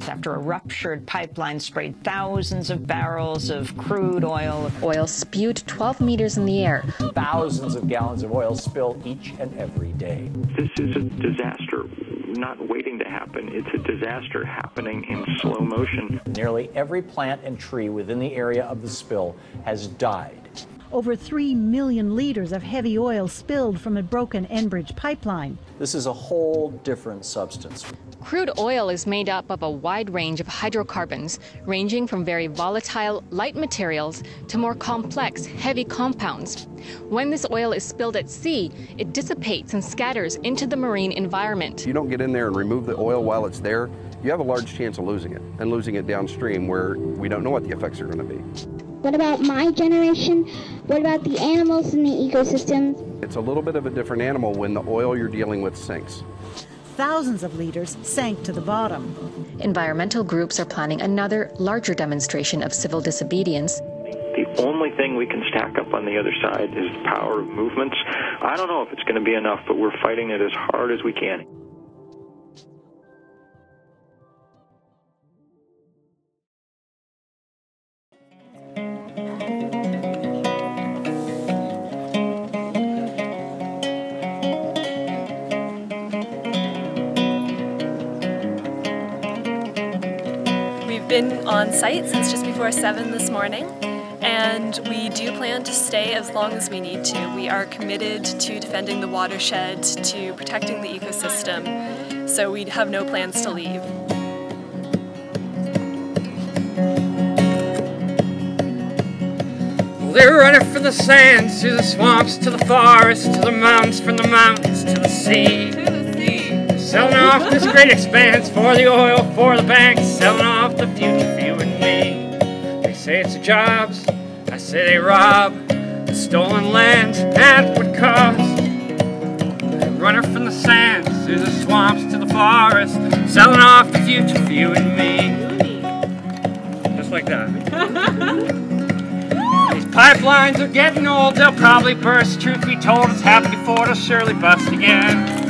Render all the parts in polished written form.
After a ruptured pipeline sprayed thousands of barrels of crude oil. Oil spewed 12 meters in the air. Thousands of gallons of oil spill each and every day. This is a disaster not waiting to happen. It's a disaster happening in slow motion. Nearly every plant and tree within the area of the spill has died. Over 3 million liters of heavy oil spilled from a broken Enbridge pipeline. This is a whole different substance. Crude oil is made up of a wide range of hydrocarbons, ranging from very volatile, light materials to more complex, heavy compounds. When this oil is spilled at sea, it dissipates and scatters into the marine environment. If you don't get in there and remove the oil while it's there, you have a large chance of losing it, and losing it downstream where we don't know what the effects are going to be. What about my generation? What about the animals in the ecosystem? It's a little bit of a different animal when the oil you're dealing with sinks. Thousands of liters sank to the bottom. Environmental groups are planning another, larger demonstration of civil disobedience. The only thing we can stack up on the other side is the power of movements. I don't know if it's going to be enough, but we're fighting it as hard as we can. Been on site since just before 7 this morning, and we do plan to stay as long as we need to. We are committed to defending the watershed, to protecting the ecosystem, so we have no plans to leave. They're running from the sands to the swamps, to the forests, to the mountains, from the mountains to the sea. Selling off this great expanse for the oil, for the banks, selling off the future for you and me. They say it's their jobs, I say they rob the stolen land at what cost. They're running from the sands to the swamps to the forest, selling off the future for you and me. Just like that. These pipelines are getting old, they'll probably burst. Truth be told, it's happened before, it'll surely bust again.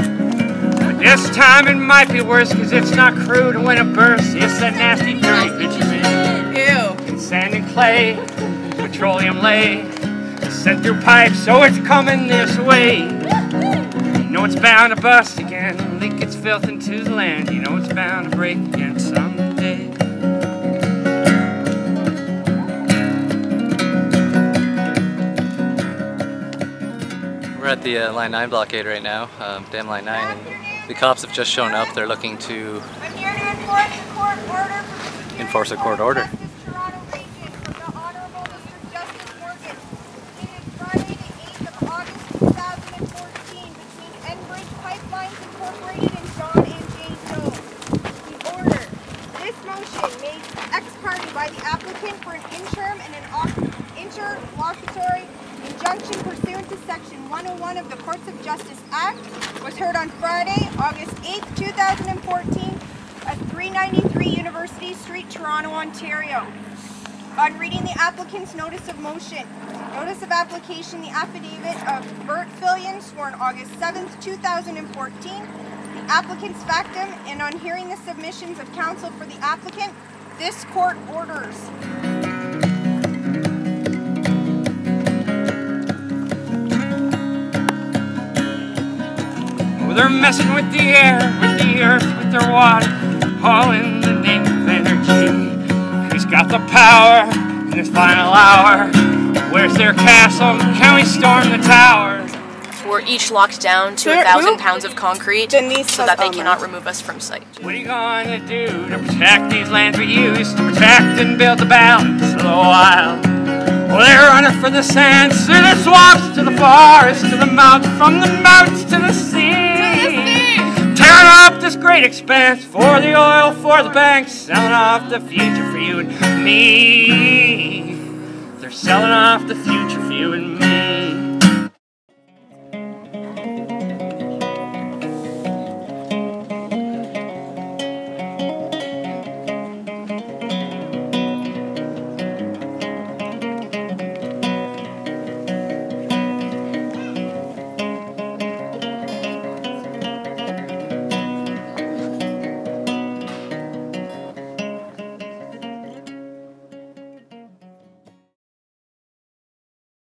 This time it might be worse, cause it's not crude when it bursts. It's that nasty, dirty bitumen. Ew. And sand and clay, petroleum laid, sent through pipes, so it's coming this way. You know it's bound to bust again, leak its filth into the land. You know it's bound to break again someday. We're at the Line 9 blockade right now, Dam Line 9. The cops have just shown up. They're looking to enforce a court order. By the applicant for an interim and an interlocutory injunction pursuant to Section 101 of the Courts of Justice Act was heard on Friday, August 8, 2014 at 393 University Street, Toronto, Ontario. On reading the applicant's notice of motion, notice of application, the affidavit of Bert Fillion, sworn August 7, 2014, the applicant's factum, and on hearing the submissions of counsel for the applicant, this court orders. Oh, they're messing with the air, with the earth, with their water, all in the name of energy. Who's got the power in this final hour? Where's their castle? Can we storm the tower? We're each locked down to 1,000 pounds of concrete so that they cannot remove us from sight. What are you gonna do to protect these lands we used to protect and build the balance of the wild? Well, they're running from the sands, to the swamps, to the forests, to the mountains, from the mountains to the sea. Tearing up this great expanse for the oil, for the banks, selling off the future for you and me. They're selling off the future for you and me.